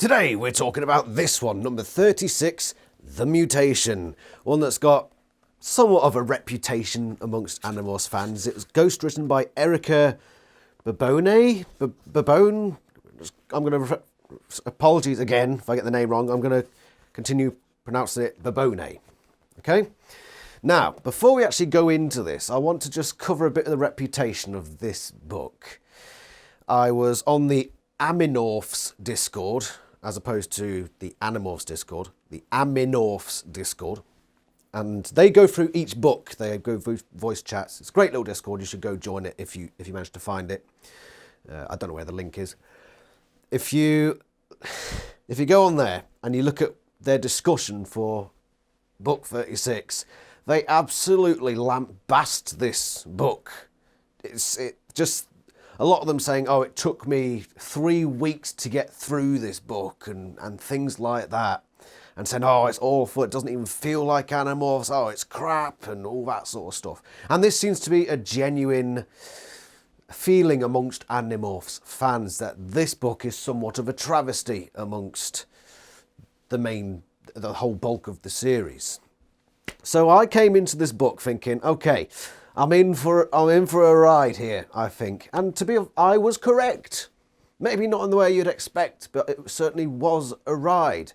Today we're talking about this one, number 36, The Mutation. One that's got somewhat of a reputation amongst Animorphs fans. It was ghostwritten by Erica Babone. Babone? I'm going to... Apologies again if I get the name wrong. I'm going to continue pronouncing it Babone. Okay? Now, before we actually go into this, I want to just cover a bit of the reputation of this book. I was on the Animorphs Discord, as opposed to the Animorphs Discord, the Animorphs Discord. And they go through each book. They go through voice chats. It's a great little Discord. You should go join it if you manage to find it. I don't know where the link is. If you go on there and you look at their discussion for book 36, they absolutely lambast this book. It just a lot of them saying, oh, it took me 3 weeks to get through this book and things like that. And saying, oh, it's awful, it doesn't even feel like Animorphs, oh, it's crap, and all that sort of stuff. And this seems to be a genuine feeling amongst Animorphs fans that this book is somewhat of a travesty amongst the whole bulk of the series. So I came into this book thinking, okay, I'm in for a ride here, I think. And I was correct. Maybe not in the way you'd expect, but it certainly was a ride.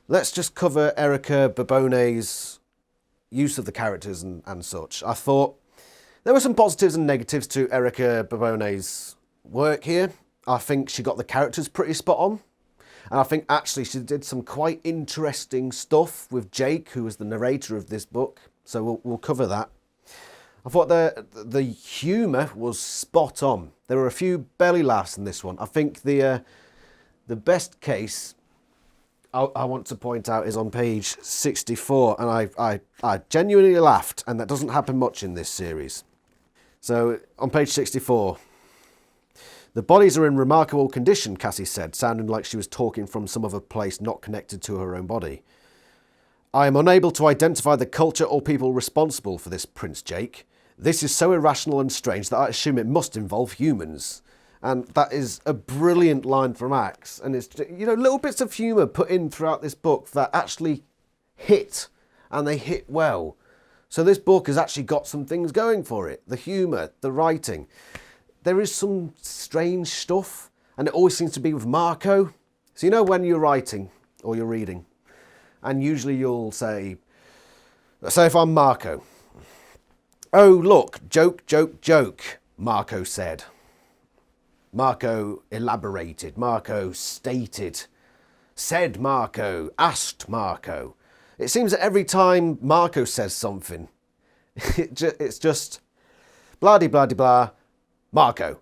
Let's just cover Erica Babone's use of the characters and such. I thought there were some positives and negatives to Erica Babone's work here. I think she got the characters pretty spot on. And I think actually she did some quite interesting stuff with Jake, who was the narrator of this book. So we'll cover that. I thought the humour was spot on. There were a few belly laughs in this one. I think the best case I want to point out is on page 64, and I genuinely laughed, and that doesn't happen much in this series. So on page 64, the bodies are in remarkable condition, Cassie said, sounding like she was talking from some other place not connected to her own body. I am unable to identify the culture or people responsible for this, Prince Jake. This is so irrational and strange that I assume it must involve humans. And that is a brilliant line from Axe. And it's, little bits of humour put in throughout this book that actually hit, and they hit well. So this book has actually got some things going for it. The humour, the writing. There is some strange stuff, and it always seems to be with Marco. So when you're writing or you're reading, and usually you'll say, let's say if I'm Marco. Oh, look, joke, joke, joke, Marco said. Marco elaborated, Marco stated, said Marco, asked Marco. It seems that every time Marco says something, it's just blah-de-blah-de-blah, Marco.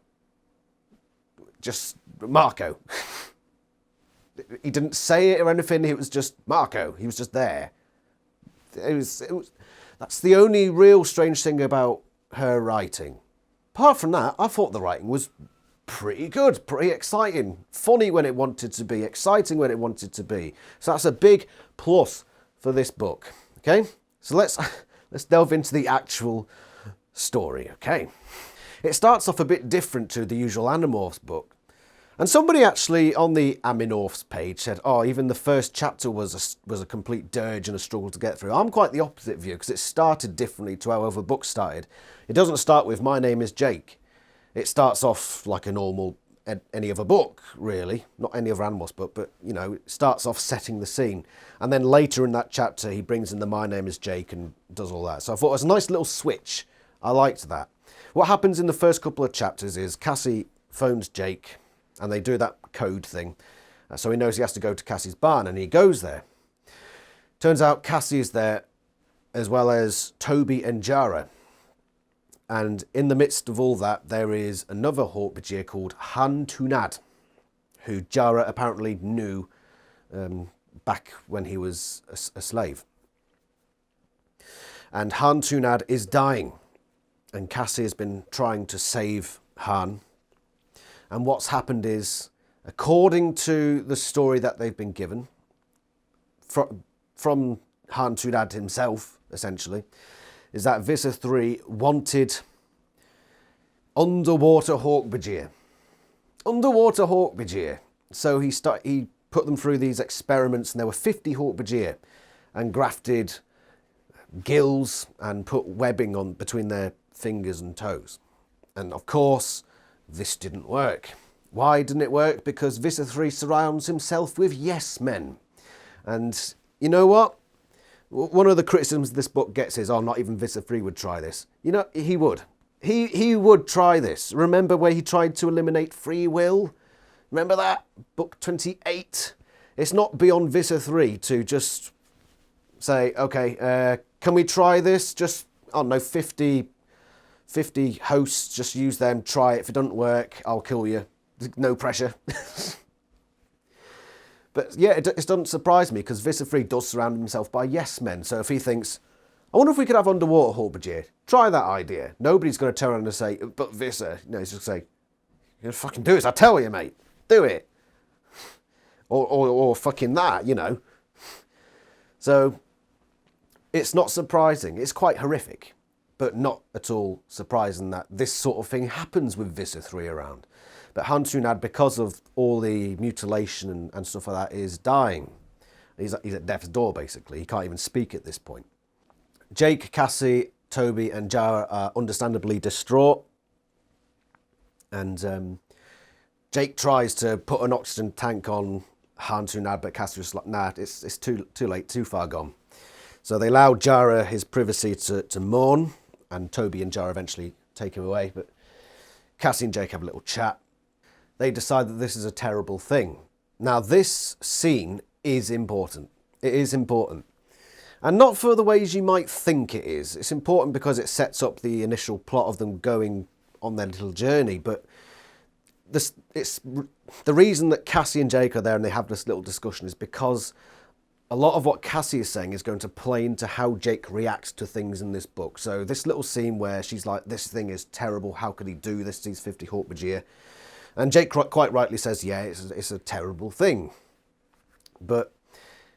Just Marco. He didn't say it or anything, it was just Marco. He was just there. That's the only real strange thing about her writing. Apart from that, I thought the writing was pretty good, pretty exciting, funny when it wanted to be, exciting when it wanted to be. So that's a big plus for this book. Okay, so let's delve into the actual story. Okay, it starts off a bit different to the usual Animorphs book, and somebody actually on the Animorphs page said, "Oh, even the first chapter was a complete dirge and a struggle to get through." I'm quite the opposite view because it started differently to how other books started. It doesn't start with "My name is Jake." It starts off like a normal, any other book, really. Not any other Animorphs book, but, it starts off setting the scene. And then later in that chapter, he brings in the "My name is Jake" and does all that. So I thought it was a nice little switch. I liked that. What happens in the first couple of chapters is Cassie phones Jake, and they do that code thing. So he knows he has to go to Cassie's barn, and he goes there. Turns out Cassie is there, as well as Toby and Jara. And in the midst of all that, there is another Hawkbudgear called Han Tunad, who Jara apparently knew back when he was a slave. And Han Tunad is dying, and Cassie has been trying to save Han. And what's happened is, according to the story that they've been given, from Han Tunad himself, essentially, is that Visser 3 wanted underwater Hawkbudgear. So he put them through these experiments, and there were 50 Hork-Bajir, and grafted gills and put webbing on between their fingers and toes. And of course, this didn't work. Why didn't it work? Because Visser 3 surrounds himself with yes men. And you know what? One of the criticisms this book gets is, oh, not even Visser 3 would try this. You know, he would. He would try this. Remember where he tried to eliminate free will? Remember that? Book 28. It's not beyond Visser 3 to just say, okay, can we try this? Just, I don't know, 50 hosts, just use them, try it. If it doesn't work, I'll kill you. No pressure. But yeah, it doesn't surprise me, because Visser 3 does surround himself by yes men. So if he thinks, I wonder if we could have underwater Hork-Bajir, try that idea. Nobody's going to turn around and say, but Visser, you know, he's just going to say, you're going to fucking do this, I tell you, mate. Do it. Or fucking that, you know. So it's not surprising. It's quite horrific, but not at all surprising that this sort of thing happens with Visser 3 around. But Hantunad, because of all the mutilation and stuff like that, is dying. He's at death's door, basically. He can't even speak at this point. Jake, Cassie, Toby and Jara are understandably distraught. And Jake tries to put an oxygen tank on Hantunad, but Cassie was like, nah, it's too late, too far gone. So they allow Jara his privacy to mourn, and Toby and Jara eventually take him away. But Cassie and Jake have a little chat. They decide that this is a terrible thing. Now, this scene is important. It is important. And not for the ways you might think it is. It's important because it sets up the initial plot of them going on their little journey. But it's the reason that Cassie and Jake are there and they have this little discussion is because a lot of what Cassie is saying is going to play into how Jake reacts to things in this book. So this little scene where she's like, this thing is terrible. How could he do this? These 50 Hork-Bajir. And Jake quite rightly says, yeah, it's a terrible thing. But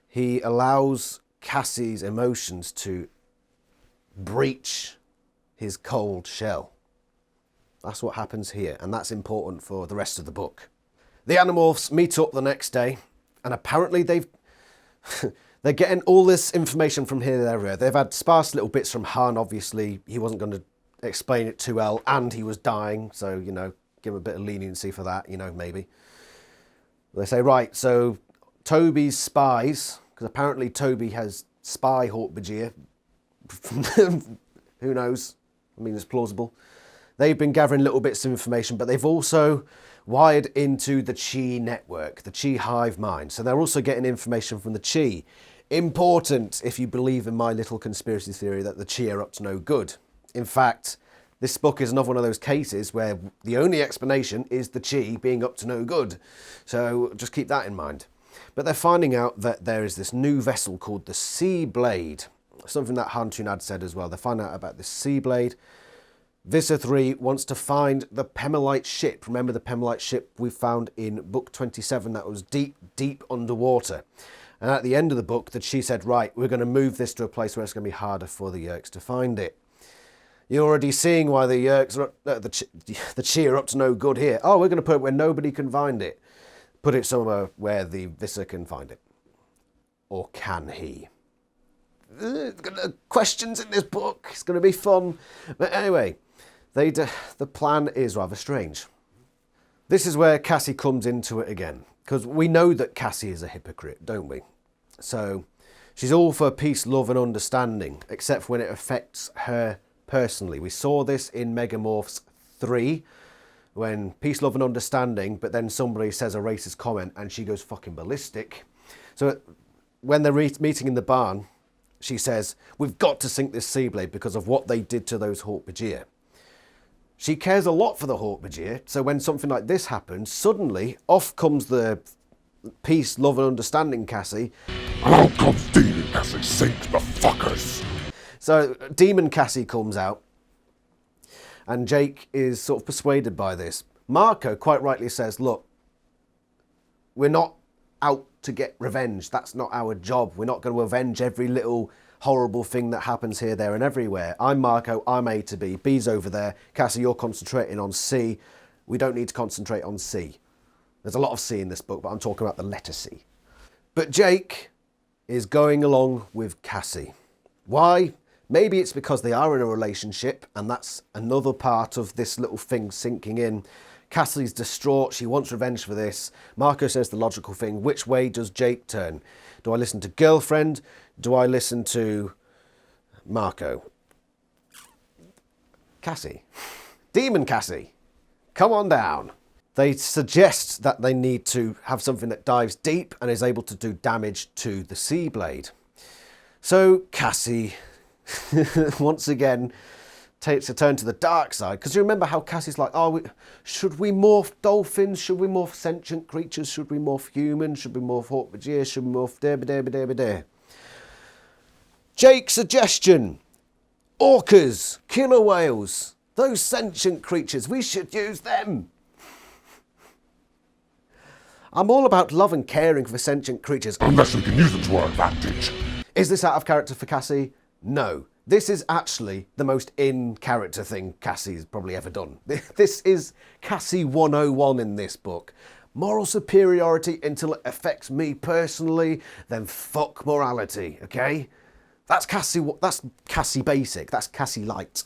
he allows Cassie's emotions to breach his cold shell. That's what happens here, and that's important for the rest of the book. The Animorphs meet up the next day, and apparently they're getting all this information from here, there, there. They've had sparse little bits from Han, obviously. He wasn't going to explain it too well, and he was dying, so, you know, give him a bit of leniency for that, you know, maybe. They say, right, so Toby's spies, because apparently Toby has spy Hork-Bajir. Who knows? I mean, it's plausible. They've been gathering little bits of information, but they've also wired into the Chi network, the Chi hive mind. So they're also getting information from the Chi. Important if you believe in my little conspiracy theory that the Chi are up to no good. In fact, this book is another one of those cases where the only explanation is the Chi being up to no good. So just keep that in mind. But they're finding out that there is this new vessel called the Sea Blade. Something that Hantunad said as well. They find out about this Sea Blade. Visser 3 wants to find the Pemelite ship. Remember the Pemelite ship we found in book 27 that was deep, deep underwater. And at the end of the book, that she said, right, we're going to move this to a place where it's going to be harder for the Yeerks to find it. You're already seeing why the Yeerks are the Chi are up to no good here. Oh, we're going to put it where nobody can find it. Put it somewhere where the Visser can find it. Or can he? Questions in this book. It's going to be fun. But anyway, the plan is rather strange. This is where Cassie comes into it again. Because we know that Cassie is a hypocrite, don't we? So she's all for peace, love and understanding, except when it affects her personally. We saw this in Megamorphs 3, when peace, love and understanding, but then somebody says a racist comment and she goes fucking ballistic. So when they're meeting in the barn, she says, we've got to sink this Sea Blade because of what they did to those Hork-Bajir. She cares a lot for the Hork-Bajir, so when something like this happens, suddenly off comes the peace, love and understanding Cassie. And out comes Demon Cassie, sink the fuckers. So Demon Cassie comes out, and Jake is sort of persuaded by this. Marco quite rightly says, look, we're not out to get revenge. That's not our job. We're not going to avenge every little horrible thing that happens here, there and everywhere. I'm Marco, I'm A to B. B's over there. Cassie, you're concentrating on C. We don't need to concentrate on C. There's a lot of C in this book, but I'm talking about the letter C. But Jake is going along with Cassie. Why? Maybe it's because they are in a relationship, and that's another part of this little thing sinking in. Cassie's distraught. She wants revenge for this. Marco says the logical thing. Which way does Jake turn? Do I listen to girlfriend? Do I listen to Marco? Cassie. Demon Cassie. Come on down. They suggest that they need to have something that dives deep and is able to do damage to the Seablade. So Cassie, once again, takes a turn to the dark side. Because you remember how Cassie's like, should we morph dolphins? Should we morph sentient creatures? Should we morph humans? Should we morph Hawkbajier? Should we morph Jake's suggestion. Orcas, killer whales, those sentient creatures, we should use them. I'm all about love and caring for sentient creatures. Unless we can use them to our advantage. Is this out of character for Cassie? No. This is actually the most in-character thing Cassie's probably ever done. This is Cassie 101 in this book. Moral superiority until it affects me personally, then fuck morality, okay? That's Cassie basic, that's Cassie light.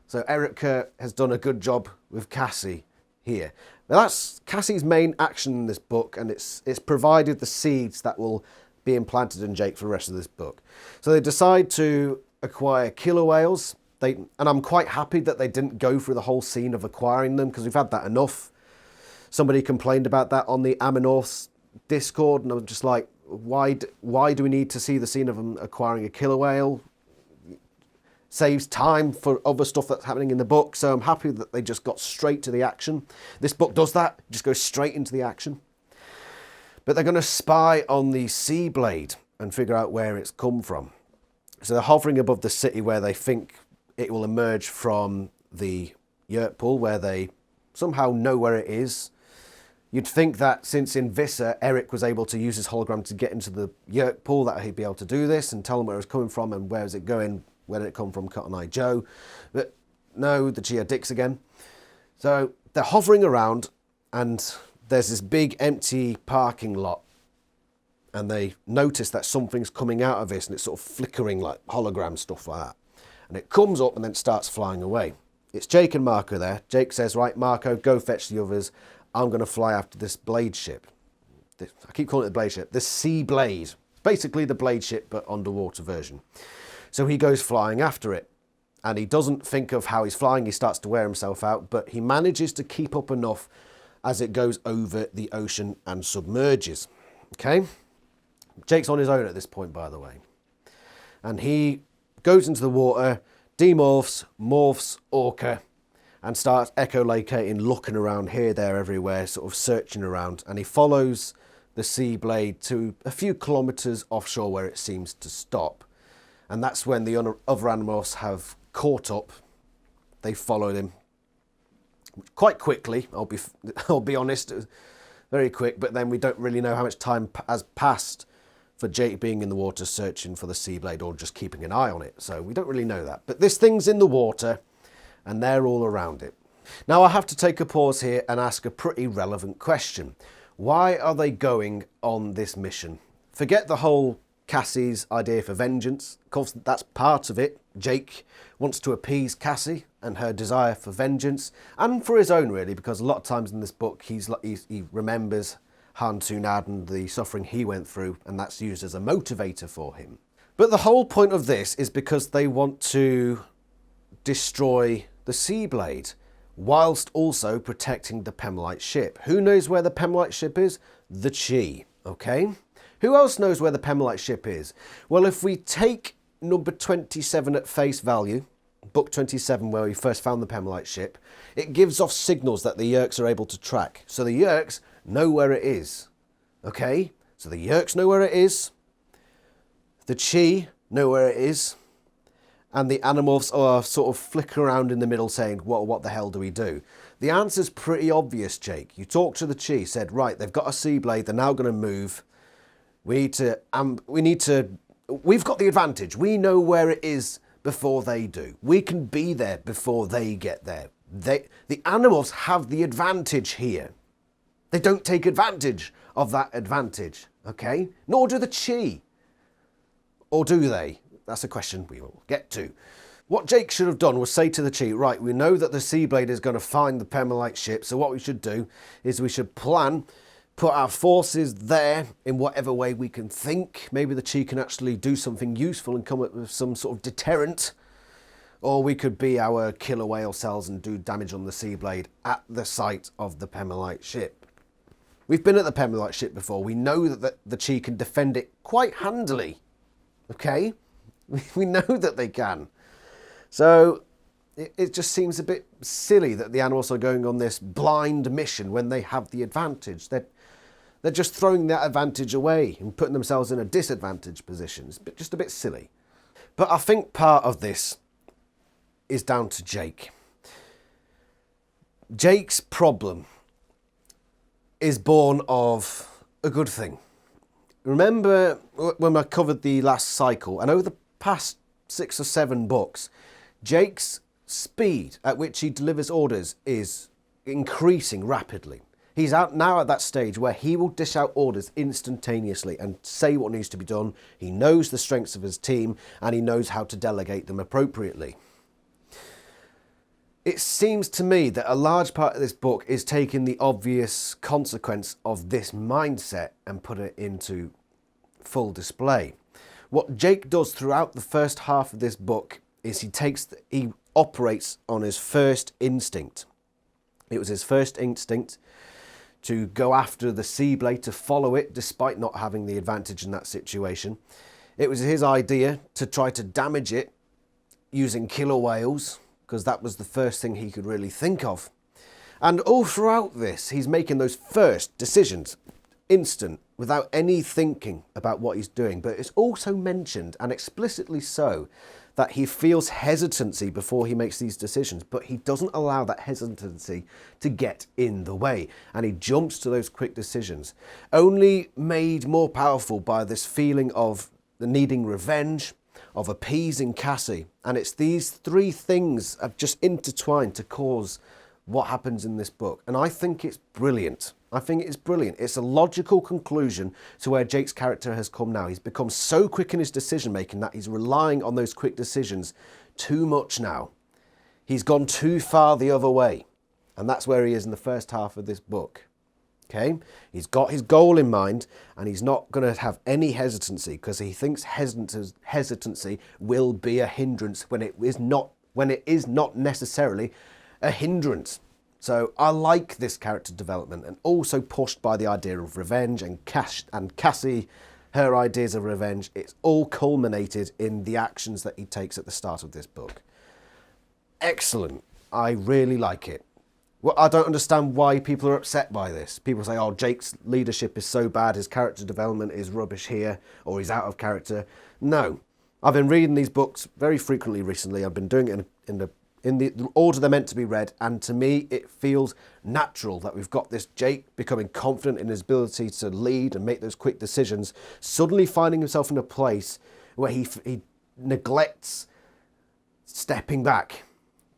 So Erica has done a good job with Cassie here. Now that's Cassie's main action in this book, and it's provided the seeds that will be implanted in Jake for the rest of this book. So they decide to acquire killer whales, and I'm quite happy that they didn't go through the whole scene of acquiring them, because we've had that enough. Somebody complained about that on the Animorphs Discord, and I'm just like, why do we need to see the scene of them acquiring a killer whale? Saves time for other stuff that's happening in the book, so I'm happy that they just got straight to the action. This book does that, just goes straight into the action. But they're going to spy on the Seablade and figure out where it's come from. So they're hovering above the city where they think it will emerge from the Yerk pool, where they somehow know where it is. You'd think that since in Visser, Eric was able to use his hologram to get into the Yerk pool, that he'd be able to do this and tell them where it's coming from and where is it going. Where did it come from, Cotton Eye Joe? But no, the Gia dicks again. So they're hovering around, and there's this big empty parking lot, and they notice that something's coming out of this, and it's sort of flickering like hologram stuff like that. And it comes up and then starts flying away. It's Jake and Marco there. Jake says, right, Marco, go fetch the others. I'm going to fly after this blade ship. I keep calling it the blade ship. The Seablade. Basically the blade ship, but underwater version. So he goes flying after it, and he doesn't think of how he's flying. He starts to wear himself out, but he manages to keep up enough as it goes over the ocean and submerges. Okay? Jake's on his own at this point, by the way. And he goes into the water, demorphs, morphs, orca, and starts echolocating, looking around here, there, everywhere, sort of searching around. And he follows the Seablade to a few kilometres offshore where it seems to stop. And that's when the other Animorphs have caught up. They followed him quite quickly. I'll be honest, it was very quick. But then we don't really know how much time has passed for Jake being in the water searching for the Seablade or just keeping an eye on it. So we don't really know that. But this thing's in the water, and they're all around it. Now I have to take a pause here and ask a pretty relevant question. Why are they going on this mission? Forget the whole Cassie's idea for vengeance. Of course, that's part of it. Jake wants to appease Cassie and her desire for vengeance, and for his own, really, because a lot of times in this book, he remembers Han Tunad and the suffering he went through, and that's used as a motivator for him. But the whole point of this is because they want to destroy the Seablade, whilst also protecting the Pemlite ship. Who knows where the Pemlite ship is? The Chi, okay? Who else knows where the Pemlite ship is? Well, if we take number 27 at face value, book 27 where we first found the Pemlite ship, it gives off signals that the Yerks are able to track. So the Yerks know where it is, okay? So the Yerks know where it is, the Chi know where it is, and the Animorphs are sort of flicking around in the middle saying, what the hell do we do? The answer's pretty obvious, Jake. You talked to the Chi, said, right, they've got a Seablade, they're now going to move. We've got the advantage. We know where it is before they do. We can be there before they get there. The Animorphs have the advantage here. They don't take advantage of that advantage, okay? Nor do the Chi. Or do they? That's a question we will get to. What Jake should have done was say to the Chi, right, we know that the Seablade is going to find the Pemelite ship, so what we should do is we should plan, put our forces there in whatever way we can think. Maybe the Chi can actually do something useful and come up with some sort of deterrent. Or we could be our killer whale cells and do damage on the Seablade at the site of the Pemelite ship. We've been at the Pemelite ship before. We know that the Chi can defend it quite handily. Okay? We know that they can. So it just seems a bit silly that the Animorphs are going on this blind mission when they have the advantage. They're just throwing that advantage away and putting themselves in a disadvantaged position. It's just a bit silly. But I think part of this is down to Jake. Jake's problem is born of a good thing. Remember when I covered the last cycle, and over the past 6 or 7 books, Jake's speed at which he delivers orders is increasing rapidly. He's out now at that stage where he will dish out orders instantaneously and say what needs to be done. He knows the strengths of his team and he knows how to delegate them appropriately. It seems to me that a large part of this book is taking the obvious consequence of this mindset and put it into full display. What Jake does throughout the first half of this book is he operates on his first instinct. It was his first instinct to go after the Seablade, to follow it despite not having the advantage in that situation. It was his idea to try to damage it using killer whales, because that was the first thing he could really think of. And all throughout this, he's making those first decisions, instant, without any thinking about what he's doing. But it's also mentioned, and explicitly so, that he feels hesitancy before he makes these decisions, but he doesn't allow that hesitancy to get in the way. And he jumps to those quick decisions, only made more powerful by this feeling of needing revenge, of appeasing Cassie. And it's these 3 things have just intertwined to cause what happens in this book. And I think it's brilliant. I think it's brilliant. It's a logical conclusion to where Jake's character has come now. He's become so quick in his decision making that he's relying on those quick decisions too much now. He's gone too far the other way. And that's where he is in the first half of this book. Okay, he's got his goal in mind and he's not going to have any hesitancy because he thinks hesitancy will be a hindrance when it is not necessarily a hindrance. So I like this character development, and also pushed by the idea of revenge and Cassie, her ideas of revenge. It's all culminated in the actions that he takes at the start of this book. Excellent. I really like it. Well, I don't understand why people are upset by this. People say, oh, Jake's leadership is so bad, his character development is rubbish here, or he's out of character. No. I've been reading these books very frequently recently. I've been doing it in the order they're meant to be read, and to me it feels natural that we've got this Jake becoming confident in his ability to lead and make those quick decisions, suddenly finding himself in a place where he neglects stepping back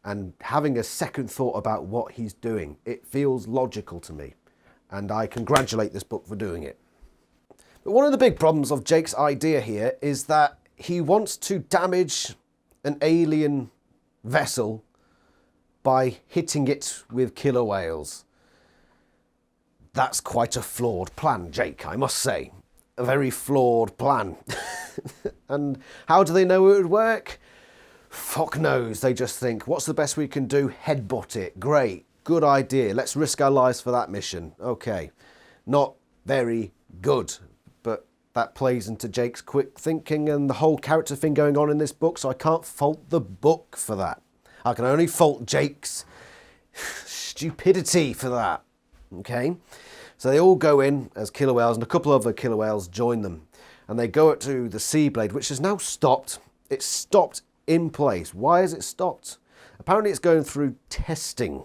and having a second thought about what he's doing. It feels logical to me, and I congratulate this book for doing it. But one of the big problems of Jake's idea here is that he wants to damage an alien vessel by hitting it with killer whales. That's quite a flawed plan, Jake, I must say. A very flawed plan. And how do they know it would work? Fuck knows. They just think, what's the best we can do? Headbutt it. Great. Good idea. Let's risk our lives for that mission. Okay. Not very good. But that plays into Jake's quick thinking and the whole character thing going on in this book, so I can't fault the book for that. I can only fault Jake's stupidity for that. Okay? So they all go in as killer whales, and a couple of other killer whales join them. And they go up to the Seablade, which has now stopped. It's stopped in place. Why has it stopped? Apparently it's going through testing.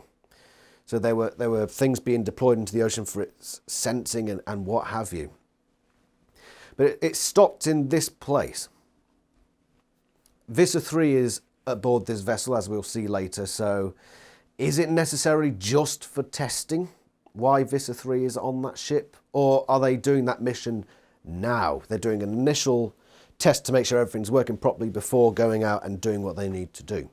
So there were things being deployed into the ocean for its sensing and what have you. But it stopped in this place. Visser 3 is aboard this vessel, as we'll see later. So is it necessarily just for testing? why Visser 3 is on that ship? Or are they doing that mission now? They're doing an initial test to make sure everything's working properly before going out and doing what they need to do.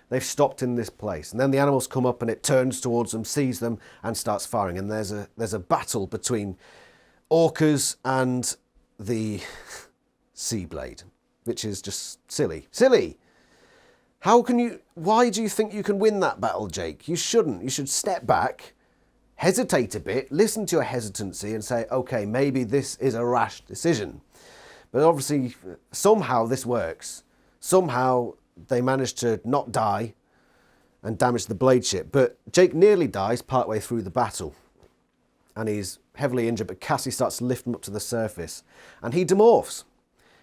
They've stopped in this place, and then the animals come up and it turns towards them, sees them, and starts firing. And there's a battle between orcas and the Seablade, which is just silly. Silly! Why do you think you can win that battle, Jake? You shouldn't. You should step back, hesitate a bit, listen to your hesitancy and say, okay, maybe this is a rash decision. But obviously, somehow this works. Somehow they manage to not die and damage the blade ship. But Jake nearly dies partway through the battle. And he's heavily injured, but Cassie starts to lift him up to the surface. And he demorphs.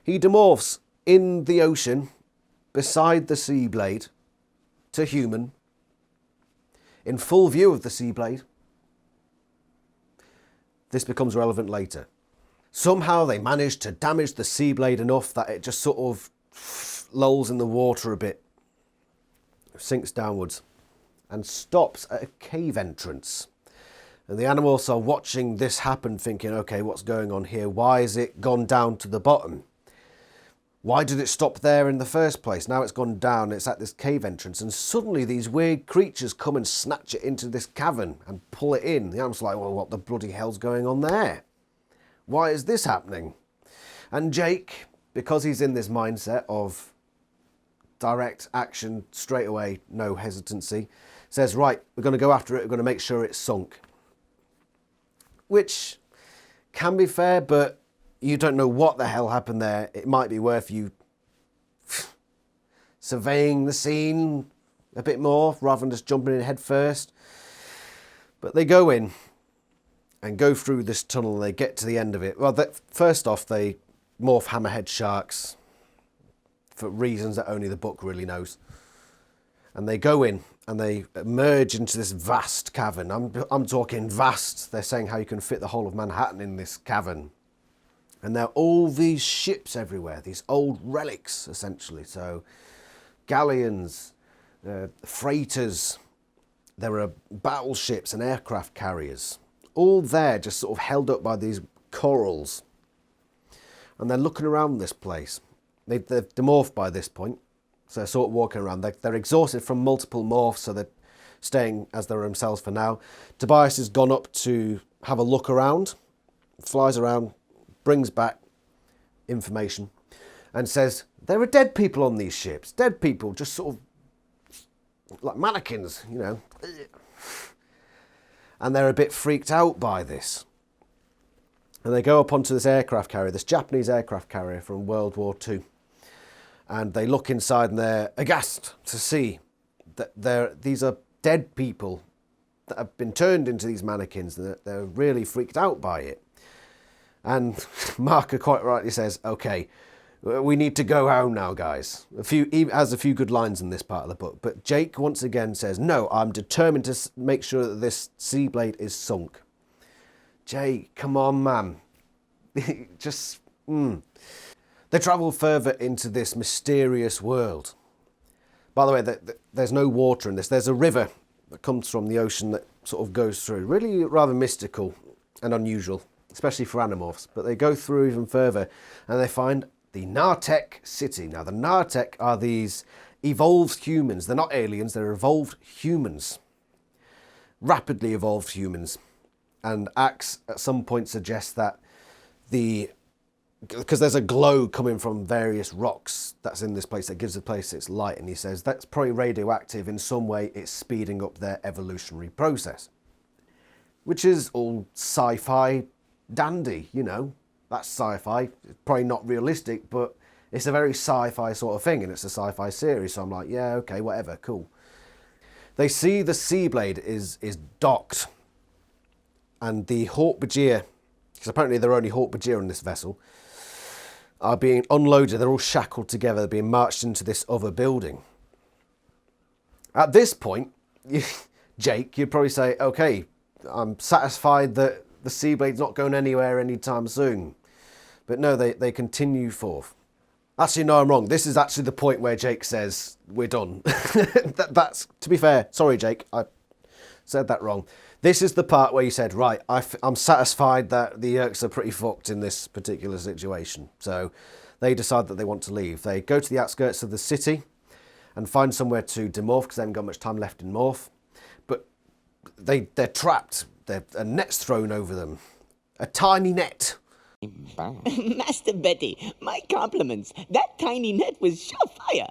He demorphs in the ocean beside the Seablade to human, in full view of the Seablade. This becomes relevant later. Somehow they manage to damage the Seablade enough that it just sort of lolls in the water a bit, sinks downwards, and stops at a cave entrance. And the Animorphs are watching this happen, thinking, okay, what's going on here? Why has it gone down to the bottom? Why did it stop there in the first place? Now it's gone down, it's at this cave entrance, and suddenly these weird creatures come and snatch it into this cavern and pull it in. The Animorphs are like, well, what the bloody hell's going on there? Why is this happening? And Jake, because he's in this mindset of direct action, straight away, no hesitancy, says, right, we're going to go after it, we're going to make sure it's sunk. Which can be fair, but you don't know what the hell happened there. It might be worth you surveying the scene a bit more rather than just jumping in head first. But they go in and go through this tunnel and they get to the end of it. Well, first off, they morph hammerhead sharks for reasons that only the book really knows. And they go in and they emerge into this vast cavern. I'm talking vast. They're saying how you can fit the whole of Manhattan in this cavern. And there are all these ships everywhere, these old relics, essentially. So galleons, freighters, there are battleships and aircraft carriers. All there, just sort of held up by these corals. And they're looking around this place. They've demorphed by this point. So they're sort of walking around. They're exhausted from multiple morphs, so they're staying as they're themselves for now. Tobias has gone up to have a look around, flies around, brings back information, and says, there are dead people on these ships. Dead people, just sort of like mannequins, you know. And they're a bit freaked out by this. And they go up onto this aircraft carrier, this Japanese aircraft carrier from World War II. And they look inside and they're aghast to see that these are dead people that have been turned into these mannequins, and they're really freaked out by it. And Marker quite rightly says, okay, we need to go home now, guys. He has a few good lines in this part of the book. But Jake once again says, no, I'm determined to make sure that this Seablade is sunk. Jake, come on, man. Just, They travel further into this mysterious world. By the way, there's no water in this. There's a river that comes from the ocean that sort of goes through. Really rather mystical and unusual, especially for Animorphs. But they go through even further and they find the Nartek city. Now, the Nartek are these evolved humans. They're not aliens, they're evolved humans. Rapidly evolved humans. And Axe at some point suggests that because there's a glow coming from various rocks that's in this place that gives the place its light, and he says that's probably radioactive. In some way it's speeding up their evolutionary process, which is all sci-fi dandy, you know. That's sci-fi. It's probably not realistic, but it's a very sci-fi sort of thing, and it's a sci-fi series, so I'm like, yeah, okay, whatever, cool. They see the Seablade is docked, and the Hawk-Bajir, because apparently there are only Hawk-Bajir on this vessel, are being unloaded. They're all shackled together. They're being marched into this other building. At this point, Jake, you'd probably say, okay, I'm satisfied that the Seablade's not going anywhere anytime soon. But no, they continue forth. Actually, no, I'm wrong. This is actually the point where Jake says, we're done. That's, to be fair, sorry, Jake, I said that wrong. This is the part where you said, right, I'm satisfied that the Yeerks are pretty fucked in this particular situation. So they decide that they want to leave. They go to the outskirts of the city and find somewhere to demorph because they haven't got much time left in morph. But they're trapped. A net's thrown over them. A tiny net. Master Betty, my compliments. That tiny net was surefire.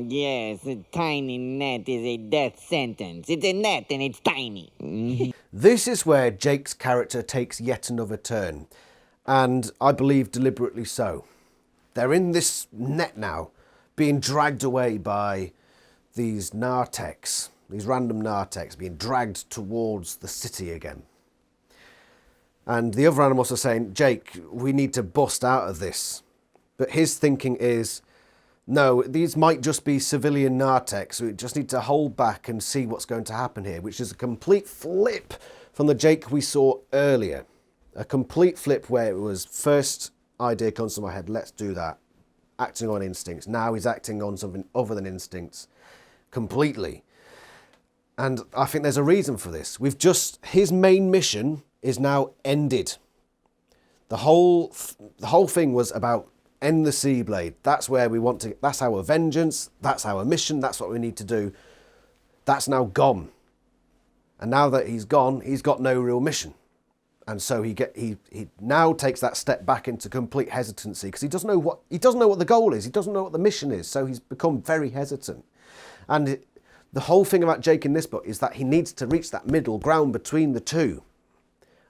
Yes, a tiny net is a death sentence. It's a net and it's tiny. This is where Jake's character takes yet another turn, and I believe deliberately so. They're in this net now, being dragged away by these narthex, these random narthex, being dragged towards the city again. And the other animals are saying, Jake, we need to bust out of this. But his thinking is, no, these might just be civilian narthex. We just need to hold back and see what's going to happen here, which is a complete flip from the Jake we saw earlier. A complete flip where it was first idea comes to my head, let's do that. Acting on instincts. Now he's acting on something other than instincts completely. And I think there's a reason for this. His main mission is now ended. The whole thing was about end the Seablade. That's where we want to, that's our vengeance, that's our mission, that's what we need to do. That's now gone. And now that he's gone, he's got no real mission. And so he now takes that step back into complete hesitancy because he doesn't know what the goal is, he doesn't know what the mission is, so he's become very hesitant. And the whole thing about Jake in this book is that he needs to reach that middle ground between the two.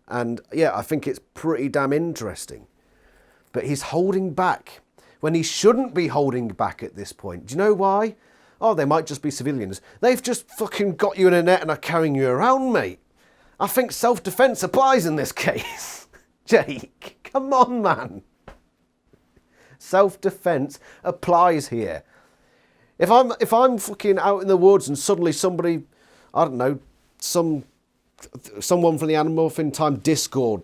And yeah, I think it's pretty damn interesting. But he's holding back when he shouldn't be holding back at this point. Do you know why? Oh, they might just be civilians. They've just fucking got you in a net and are carrying you around, mate. I think self-defense applies in this case. Jake, come on, man. Self-defense applies here. If I'm fucking out in the woods and suddenly somebody, I don't know, someone from the Animorph in Time Discord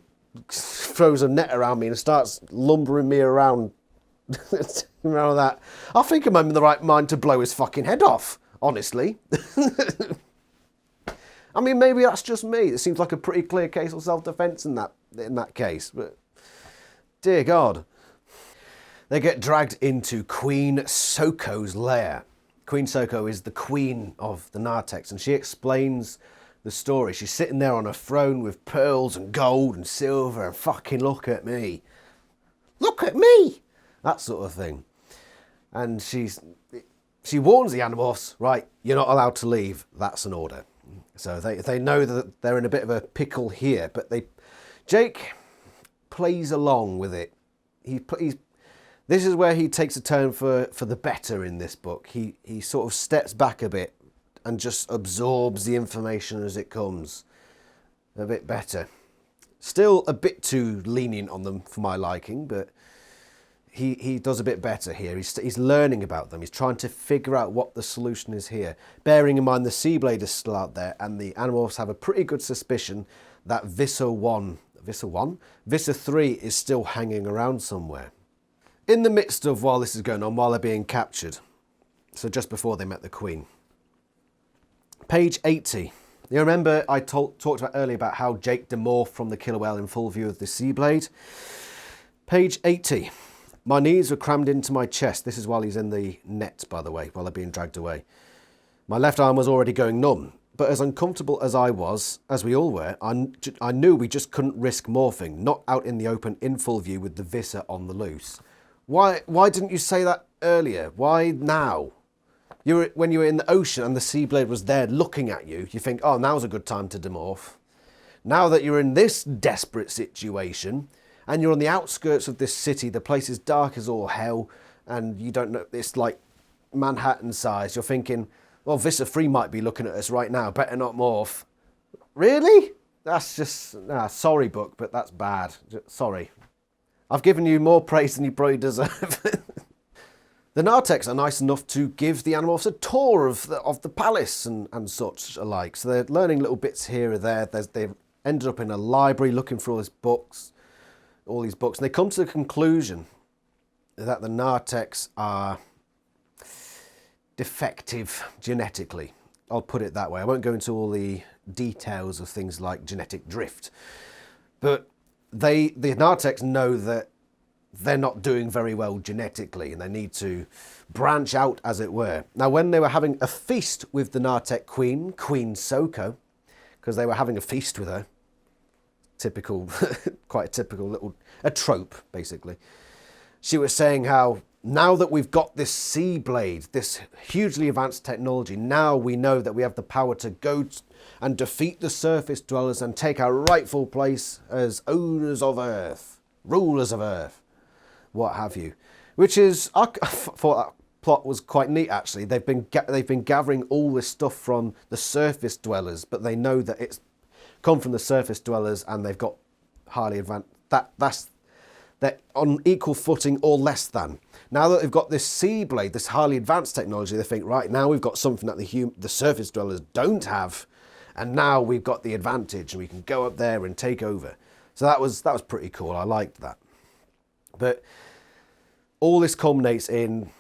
throws a net around me and starts lumbering me around around that, I think I'm in the right mind to blow his fucking head off, honestly. I mean, maybe that's just me. It seems like a pretty clear case of self-defense in that case, but dear God. They get dragged into Queen Soko's lair. Queen Soko is the queen of the Narthex, and she explains the story. She's sitting there on a throne with pearls and gold and silver and fucking look at me. Look at me! That sort of thing. And she warns the Animorphs, right, you're not allowed to leave. That's an order. So they know that they're in a bit of a pickle here, but Jake plays along with it. This is where he takes a turn for the better in this book. He sort of steps back a bit and just absorbs the information as it comes. A bit better. Still a bit too lenient on them for my liking, but he does a bit better here. He's learning about them. He's trying to figure out what the solution is here. Bearing in mind the Seablade is still out there, and the Animorphs have a pretty good suspicion that Visser 3 is still hanging around somewhere. In the midst of while this is going on, while they're being captured, so just before they met the Queen. Page 80. You remember I talked about earlier about how Jake demorphed from the killer whale in full view of the Seablade? Page 80. My knees were crammed into my chest. This is while he's in the net, by the way, while they're being dragged away. My left arm was already going numb, but as uncomfortable as I was, as we all were, I knew we just couldn't risk morphing, not out in the open in full view with the Visser on the loose. Why didn't you say that earlier? Why now? When you were in the ocean and the Seablade was there looking at you, you think, oh, now's a good time to demorph. Now that you're in this desperate situation, and you're on the outskirts of this city, the place is dark as all hell, and you don't know, it's like Manhattan size, you're thinking, well, Visser 3 might be looking at us right now, better not morph. Really? That's just, sorry book, but that's bad. Sorry. I've given you more praise than you probably deserve. The Narthex are nice enough to give the Animorphs a tour of the palace and such alike. So they're learning little bits here or there. They've ended up in a library looking for all these books, and they come to the conclusion that the Narthex are defective genetically. I'll put it that way. I won't go into all the details of things like genetic drift. But the Nartex know that they're not doing very well genetically and they need to branch out, as it were. Now, when they were having a feast with the Nartek Queen, Queen Soko, because they were having a feast with her, typical, quite a typical a trope, basically. She was saying how now that we've got this Sea Blade, this hugely advanced technology, now we know that we have the power to go and defeat the surface dwellers and take our rightful place as owners of Earth, rulers of Earth, what have you. Which is, I thought that plot was quite neat, actually. They've been gathering all this stuff from the surface dwellers, but they know that it's come from the surface dwellers and they've got highly advanced. They're on equal footing or less than. Now that they've got this Sea Blade, this highly advanced technology, they think, right, now we've got something that the surface dwellers don't have, and now we've got the advantage and we can go up there and take over. So that was pretty cool. I liked that. But all this culminates in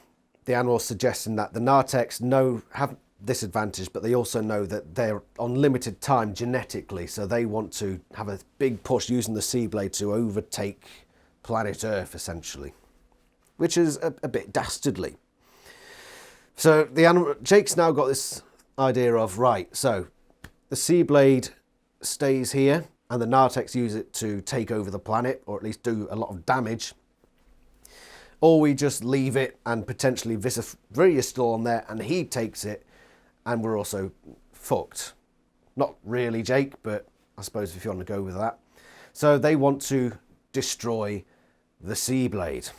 the Animorphs suggesting that the Nartex have this advantage, but they also know that they're on limited time genetically, so they want to have a big push using the Sea Blade to overtake planet Earth, essentially, which is a bit dastardly. So Jake's now got this idea of, right, so the Sea Blade stays here and the Nartex use it to take over the planet, or at least do a lot of damage, or we just leave it and potentially Viria's still on there and he takes it and we're also fucked. Not really, Jake, but I suppose if you want to go with that. So they want to destroy the Sea Blade.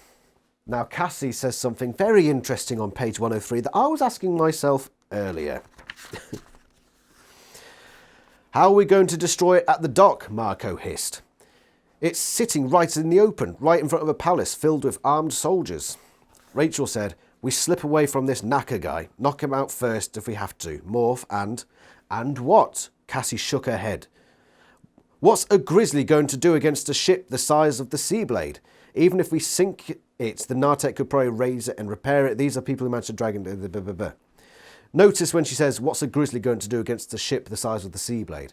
Now, Cassie says something very interesting on page 103 that I was asking myself earlier. How are we going to destroy it at the dock? Marco hissed. It's sitting right in the open, right in front of a palace filled with armed soldiers. Rachel said, we slip away from this knacker guy, knock him out first if we have to. Morph and what? Cassie shook her head. What's a grizzly going to do against a ship the size of the Sea Blade? Even if we sink it, the Nartek could probably raise it and repair it. These are people who managed to drag it. Notice when she says, what's a grizzly going to do against a ship the size of the Sea Blade?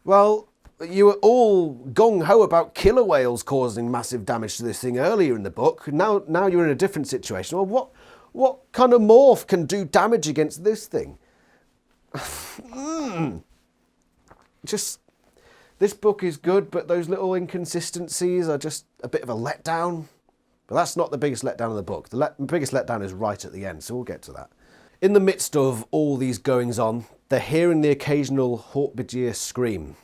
Well, you were all gung-ho about killer whales causing massive damage to this thing earlier in the book. Now you're in a different situation. Well, what kind of morph can do damage against this thing? Just, this book is good, but those little inconsistencies are just a bit of a letdown. But that's not the biggest letdown of the book. The biggest letdown is right at the end, so we'll get to that. In the midst of all these goings on, they're hearing the occasional Hork-Bajir scream.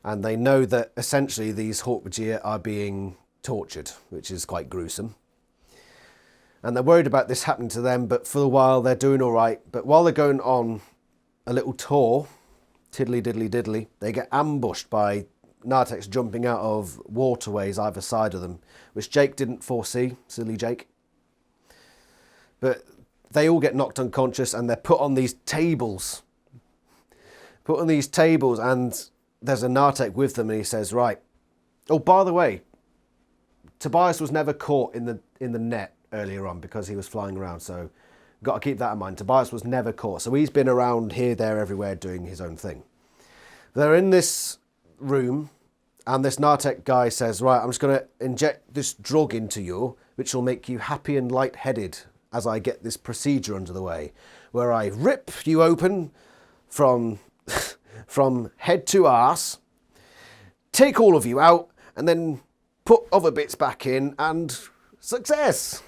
And they know that essentially these Hork-Bajir are being tortured, which is quite gruesome. And they're worried about this happening to them, but for a while they're doing all right. But while they're going on a little tour, tiddly diddly diddly, they get ambushed by Nartex jumping out of waterways either side of them, which Jake didn't foresee, silly Jake. But they all get knocked unconscious and they're put on these tables. And there's a Nartek with them and he says, right. Oh, by the way, Tobias was never caught in the net earlier on because he was flying around, so got to keep that in mind. Tobias was never caught, so he's been around here, there, everywhere doing his own thing. They're in this room and this Nartek guy says, right, I'm just going to inject this drug into you, which will make you happy and lightheaded as I get this procedure under the way, where I rip you open from head to arse, take all of you out, and then put other bits back in, and success.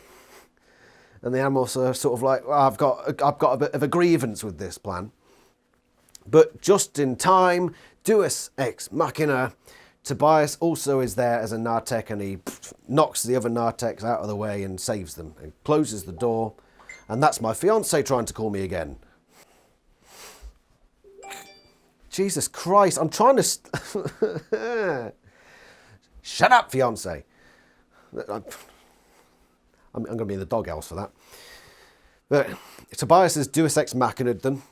And the Animorphs are sort of like, well, I've got a bit of a grievance with this plan. But just in time, Deus Ex Machina, Tobias also is there as a Nartek, and he knocks the other Nartex out of the way and saves them and closes the door. And that's my fiance trying to call me again. Jesus Christ, I'm trying to... Shut up, fiance. I'm going to be in the doghouse for that. But Tobias is Deus Ex Machina them.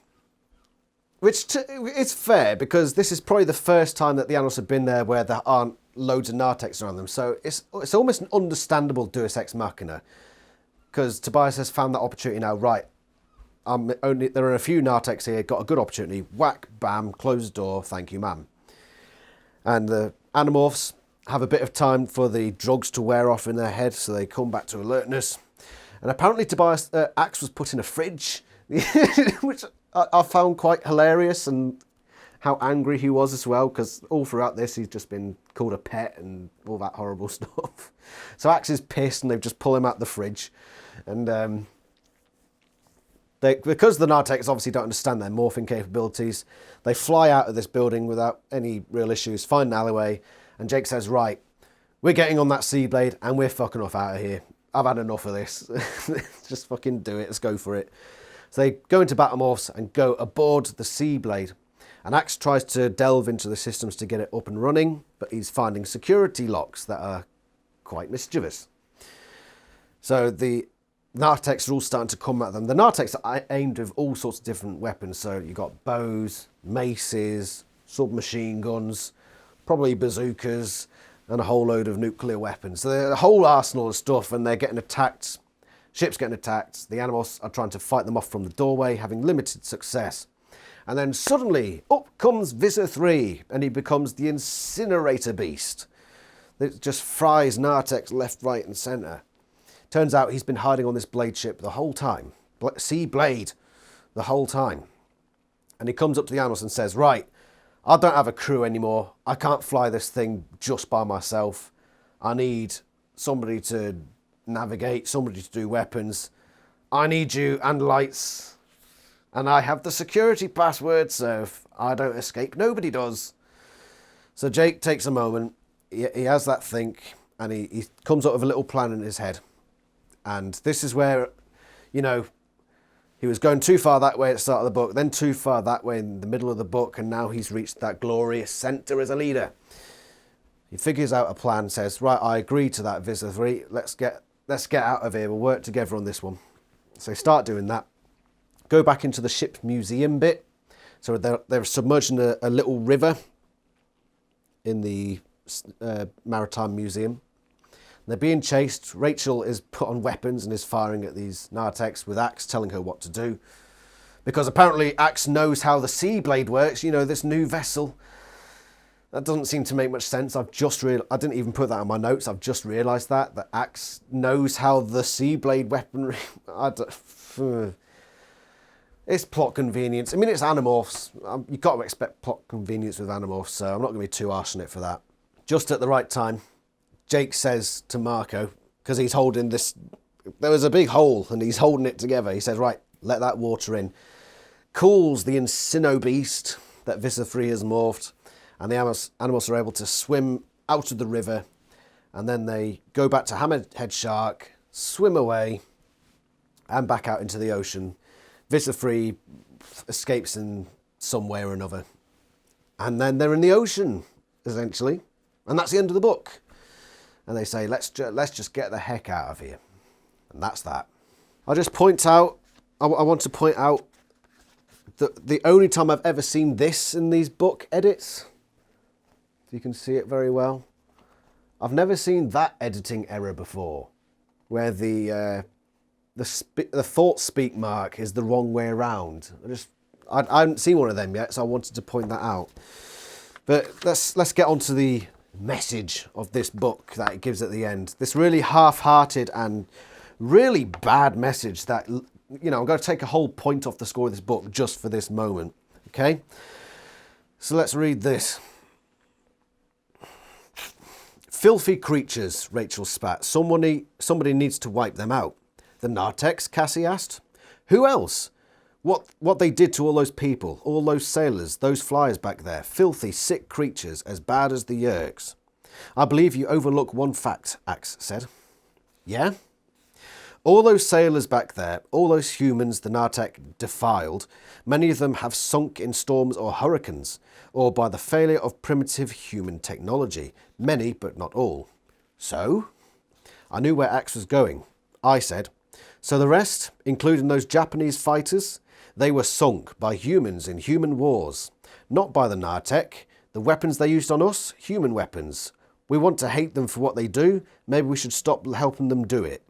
Which is fair, because this is probably the first time that the Animorphs have been there where there aren't loads of Nartex around them. So it's almost an understandable Deus Ex Machina. Because Tobias has found that opportunity now, right, there are a few Nartex here, got a good opportunity. Whack, bam, close the door, thank you, ma'am. And the Animorphs have a bit of time for the drugs to wear off in their head, so they come back to alertness. And apparently Tobias Axe was put in a fridge, which I found quite hilarious, and how angry he was as well, because all throughout this he's just been called a pet and all that horrible stuff. So Axe is pissed and they've just pulled him out the fridge. And because the Nartex obviously don't understand their morphing capabilities, they fly out of this building without any real issues, find an alleyway, and Jake says, right, we're getting on that Seablade and we're fucking off out of here. I've had enough of this. Just fucking do it, let's go for it. So they go into Battlemorphs and go aboard the Seablade. And Axe tries to delve into the systems to get it up and running, but he's finding security locks that are quite mischievous. So the Nartex are all starting to come at them. The Nartex are aimed with all sorts of different weapons. So you've got bows, maces, submachine guns, probably bazookas, and a whole load of nuclear weapons. So they're a whole arsenal of stuff, and they're getting attacked. Ship's getting attacked. The Animorphs are trying to fight them off from the doorway, having limited success. And then suddenly, up comes Visser 3, and he becomes the incinerator beast. It just fries Nartex left, right, and centre. Turns out he's been hiding on this blade ship the whole time. Sea Blade, the whole time. And he comes up to the Animorphs and says, right, I don't have a crew anymore. I can't fly this thing just by myself. I need somebody to navigate, somebody to do weapons. I need you and lights. And I have the security password, so if I don't escape, nobody does. So Jake takes a moment, he has that think, and he comes up with a little plan in his head. And this is where, you know, he was going too far that way at the start of the book, then too far that way in the middle of the book, and now he's reached that glorious centre as a leader. He figures out a plan, says, right, I agree to that, Visser 3, let's get out of here, we'll work together on this one. So start doing that. Go back into the ship's museum bit. So they're submerged in a little river in the Maritime Museum. They're being chased. Rachel is put on weapons and is firing at these Nartex with Axe, telling her what to do. Because apparently Axe knows how the Seablade works, you know, this new vessel. That doesn't seem to make much sense. I didn't even put that in my notes. I've just realised that Axe knows how the Seablade weaponry... It's plot convenience. I mean, it's Animorphs. You've got to expect plot convenience with Animorphs, so I'm not going to be too harsh on it for that. Just at the right time, Jake says to Marco, because he's holding this... There was a big hole, and he's holding it together. He says, right, let that water in. Calls the Incino Beast that Visser 3 has morphed, and the Animorphs are able to swim out of the river, and then they go back to Hammerhead Shark, swim away, and back out into the ocean. Visser 3 escapes in some way or another. And then they're in the ocean, essentially. And that's the end of the book. And they say, let's just get the heck out of here. And that's that. I want to point out that the only time I've ever seen this in these book edits, if you can see it very well, I've never seen that editing error before, where the thought speak mark is the wrong way around. I haven't seen one of them yet, so I wanted to point that out. But let's get on to the message of this book that it gives at the end. This really half-hearted and really bad message that, you know, I'm going to take a whole point off the score of this book just for this moment. Okay? So let's read this. Filthy creatures, Rachel spat. Somebody needs to wipe them out. The Nartex, Cassie asked. Who else? What they did to all those people, all those sailors, those flyers back there. Filthy, sick creatures, as bad as the Yerks. I believe you overlook one fact, Axe said. Yeah? All those sailors back there, all those humans the Nartek defiled, many of them have sunk in storms or hurricanes, or by the failure of primitive human technology. Many, but not all. So? I knew where Axe was going. I said, so the rest, including those Japanese fighters, they were sunk by humans in human wars. Not by the Nartek. The weapons they used on us, human weapons. We want to hate them for what they do. Maybe we should stop helping them do it.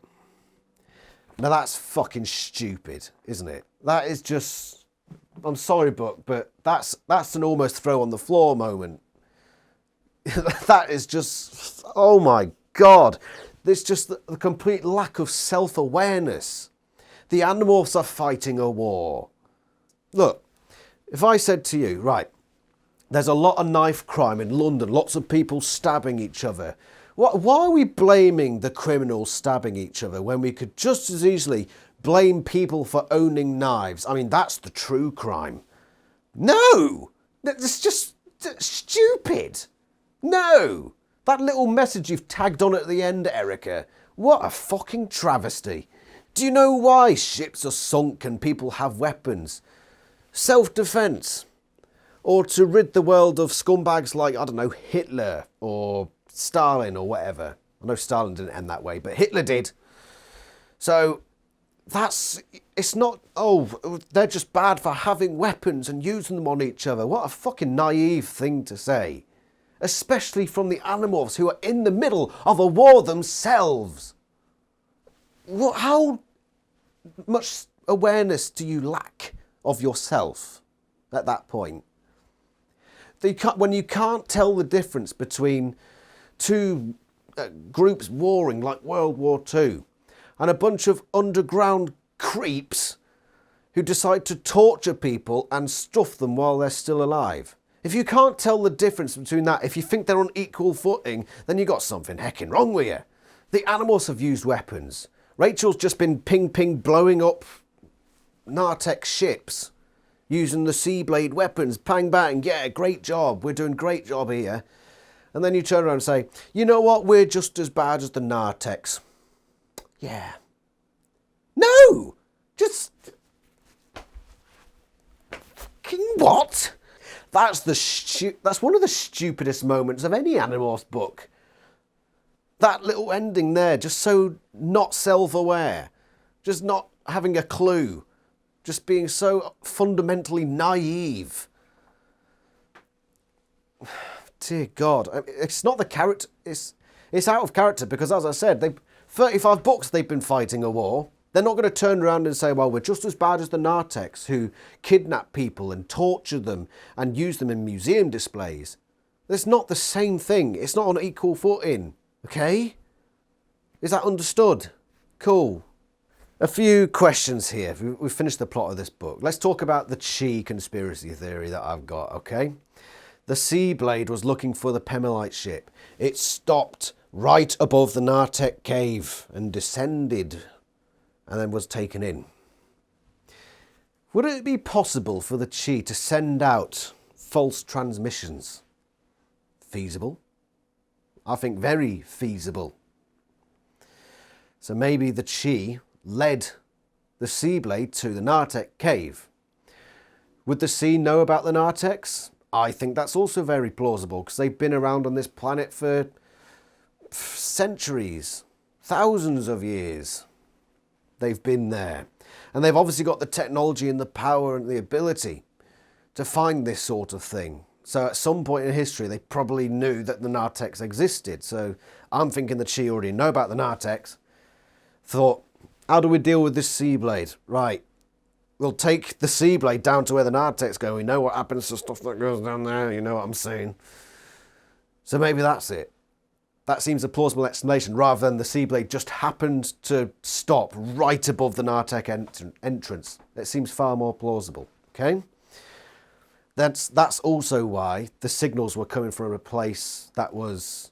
Now that's fucking stupid, isn't it? That is just... I'm sorry, Book, but that's an almost throw on the floor moment. That is just... Oh my God. There's just the complete lack of self-awareness. The Animorphs are fighting a war. Look, if I said to you, right, there's a lot of knife crime in London, lots of people stabbing each other. Why are we blaming the criminals stabbing each other when we could just as easily blame people for owning knives? I mean, that's the true crime. No! That's just stupid. No! That little message you've tagged on at the end, Erica. What a fucking travesty. Do you know why ships are sunk and people have weapons? Self-defense. Or to rid the world of scumbags like, I don't know, Hitler or Stalin or whatever. I know Stalin didn't end that way, but Hitler did. So it's not, oh, they're just bad for having weapons and using them on each other. What a fucking naive thing to say. Especially from the Animorphs who are in the middle of a war themselves. How much awareness do you lack of yourself at that point? When you can't tell the difference between two groups warring like World War II and a bunch of underground creeps who decide to torture people and stuff them while they're still alive. If you can't tell the difference between that, if you think they're on equal footing, then you got something heckin' wrong with you. The Animorphs have used weapons. Rachel's just been ping blowing up Nartek ships using the Seablade weapons. Pang bang, yeah, great job. We're doing great job here. And then you turn around and say, you know what, we're just as bad as the Narteks. Yeah. No! Just... What? That's one of the stupidest moments of any Animorphs book. That little ending there, just so not self-aware. Just not having a clue. Just being so fundamentally naive. Dear God. It's not the character. It's out of character because, as I said, 35 books they've been fighting a war. They're not going to turn around and say, well, we're just as bad as the Narteks who kidnap people and torture them and use them in museum displays. It's not the same thing. It's not on equal footing. Okay? Is that understood? Cool. A few questions here. We've finished the plot of this book. Let's talk about the Chi conspiracy theory that I've got, okay? The Seablade was looking for the Pemelite ship. It stopped right above the Nartek cave and descended and then was taken in. Would it be possible for the Chi to send out false transmissions? Feasible. I think very feasible. So maybe the Chi led the Seablade to the Nartek cave. Would the Sea know about the Narteks? I think that's also very plausible because they've been around on this planet for centuries, thousands of years. They've been there. And they've obviously got the technology and the power and the ability to find this sort of thing. So at some point in history, they probably knew that the Narteks existed. So I'm thinking the Chi already know about the Narteks. Thought, how do we deal with this Seablade? Right, we'll take the Seablade down to where the Narteks go. We know what happens to stuff that goes down there. You know what I'm saying? So maybe that's it. That seems a plausible explanation rather than the Seablade just happened to stop right above the Nartek entrance. It seems far more plausible, okay? That's also why the signals were coming from a place that was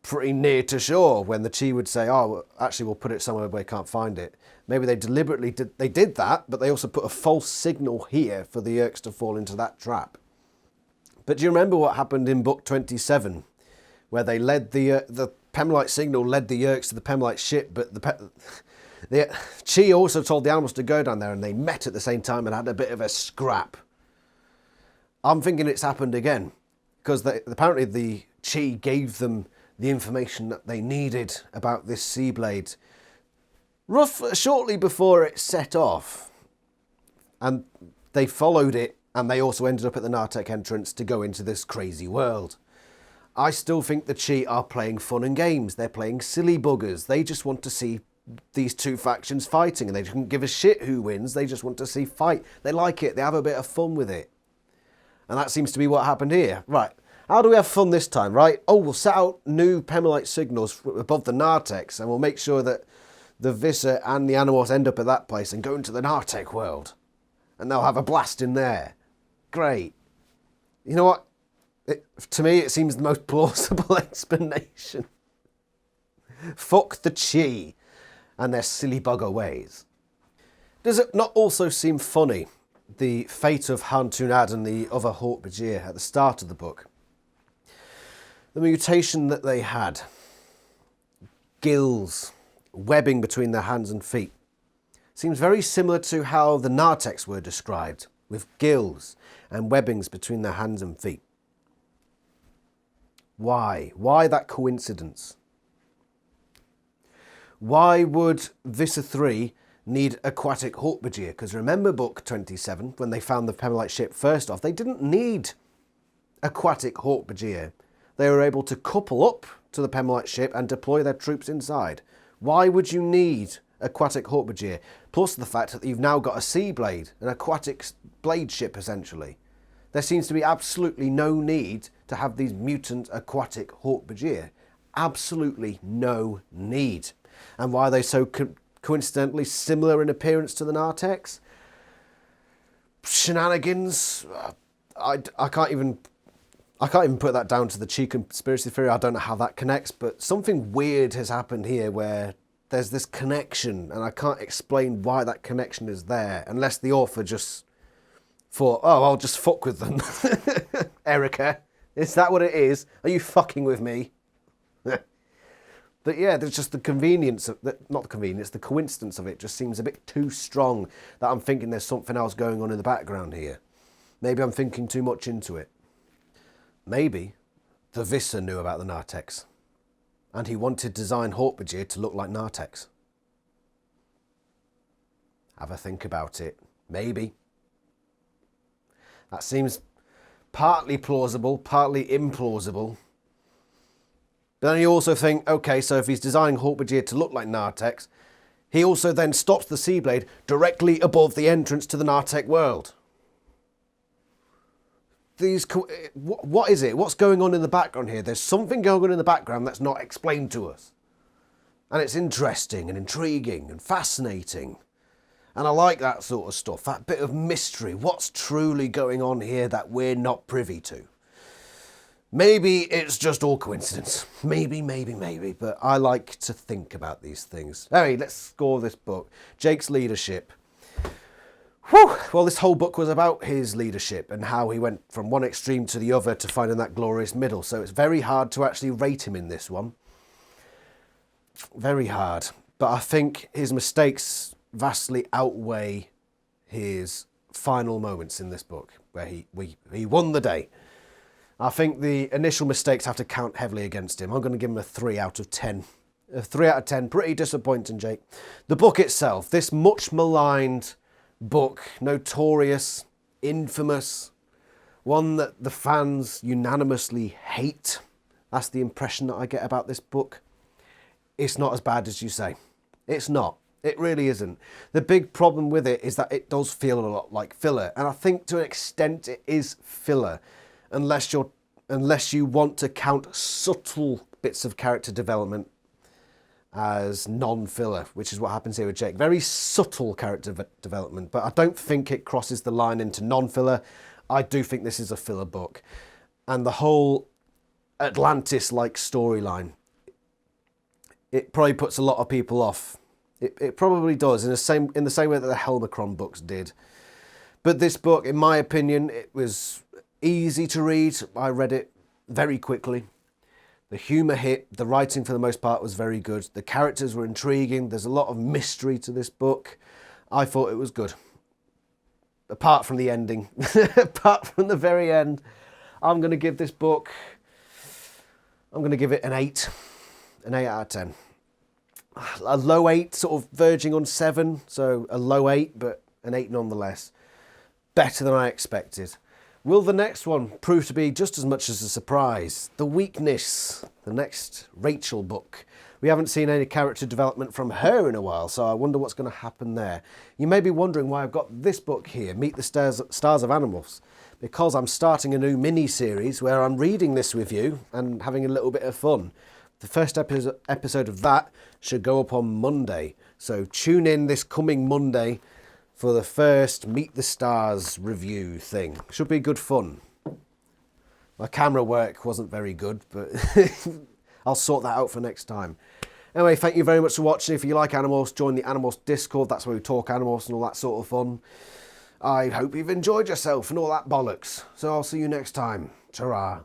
pretty near to shore when the Chi would say, oh, actually we'll put it somewhere where we can't find it. Maybe they deliberately did that, but they also put a false signal here for the Yeerks to fall into that trap. But do you remember what happened in book 27? Where they led the Pemelite signal led the Yeerks to the Pemelite ship, but the Chi also told the animals to go down there and they met at the same time and had a bit of a scrap. I'm thinking it's happened again because apparently the Chi gave them the information that they needed about this Seablade shortly before it set off, and they followed it and they also ended up at the Nartek entrance to go into this crazy world. I still think the Chi are playing fun and games. They're playing silly buggers. They just want to see these two factions fighting, and they don't give a shit who wins. They just want to see fight. They like it. They have a bit of fun with it. And that seems to be what happened here. Right. How do we have fun this time, right? Oh, we'll set out new Pemelite signals above the Nartex, and we'll make sure that the Visser and the Animorphs end up at that place and go into the Nartec world. And they'll have a blast in there. Great. You know what? To me, it seems the most plausible explanation. Fuck the Chi and their silly bugger ways. Does it not also seem funny, the fate of Hantunad and the other Hork-Bajir at the start of the book? The mutation that they had. Gills, webbing between their hands and feet. Seems very similar to how the Nartex were described, with gills and webbings between their hands and feet. Why? Why that coincidence? Why would Visser 3 need aquatic Hork-Bajir? Because remember book 27, when they found the Pemelite ship first off, they didn't need aquatic Hork-Bajir. They were able to couple up to the Pemelite ship and deploy their troops inside. Why would you need aquatic Hork-Bajir? Plus the fact that you've now got a sea blade, an aquatic blade ship essentially. There seems to be absolutely no need to have these mutant aquatic Hork-Bajir. Absolutely no need. And why are they so coincidentally similar in appearance to the Nartex? Shenanigans. I can't even put that down to the Chi conspiracy theory. I don't know how that connects, but something weird has happened here where there's this connection, and I can't explain why that connection is there, unless the author just thought, oh, I'll just fuck with them. Erica, is that what it is? Are you fucking with me? But yeah, there's just the convenience of not the convenience, the coincidence of it just seems a bit too strong that I'm thinking there's something else going on in the background here. Maybe I'm thinking too much into it. Maybe the Visser knew about the Nartex, and he wanted to design Hork-Bajir to look like Nartex. Have a think about it. Maybe. That seems partly plausible, partly implausible. But then you also think, okay, so if he's designing Hork-Bajir to look like Nartex, he also then stops the Seablade directly above the entrance to the Nartec world. What is it? What's going on in the background here? There's something going on in the background that's not explained to us. And it's interesting and intriguing and fascinating. And I like that sort of stuff, that bit of mystery. What's truly going on here that we're not privy to? Maybe it's just all coincidence. Maybe, but I like to think about these things. Anyway, let's score this book. Jake's leadership. Whew. Well, this whole book was about his leadership and how he went from one extreme to the other to finding that glorious middle. So it's very hard to actually rate him in this one. Very hard. But I think his mistakes vastly outweigh his final moments in this book, where he won the day. I think the initial mistakes have to count heavily against him. I'm going to give him a 3 out of 10. A 3 out of 10. Pretty disappointing, Jake. The book itself, this much maligned book, notorious, infamous, one that the fans unanimously hate. That's the impression that I get about this book. It's not as bad as you say. It's not. It really isn't. The big problem with it is that it does feel a lot like filler. And I think to an extent it is filler. Unless you want to count subtle bits of character development as non-filler, which is what happens here with Jake. Very subtle character development, but I don't think it crosses the line into non-filler. I do think this is a filler book. And the whole Atlantis-like storyline, it probably puts a lot of people off. It probably does, in the same way that the Helmicron books did. But this book, in my opinion, it was easy to read. I read it very quickly. The humour hit. The writing, for the most part, was very good. The characters were intriguing. There's a lot of mystery to this book. I thought it was good. Apart from the ending. Apart from the very end. I'm going to give this book... I'm going to give it an 8. An 8 out of 10. A low 8, sort of verging on 7. So a low 8, but an 8 nonetheless. Better than I expected. Will the next one prove to be just as much as a surprise? The Weakness, the next Rachel book. We haven't seen any character development from her in a while, so I wonder what's going to happen there. You may be wondering why I've got this book here, Meet the Stars of Animorphs, because I'm starting a new mini-series where I'm reading this with you and having a little bit of fun. The first episode of that should go up on Monday, so tune in this coming Monday for the first Meet the Stars review thing. Should be good fun. My camera work wasn't very good, but I'll sort that out for next time. Anyway, thank you very much for watching. If you like Animorphs, join the Animorphs Discord. That's where we talk Animorphs and all that sort of fun. I hope you've enjoyed yourself and all that bollocks. So I'll see you next time. Ta-ra.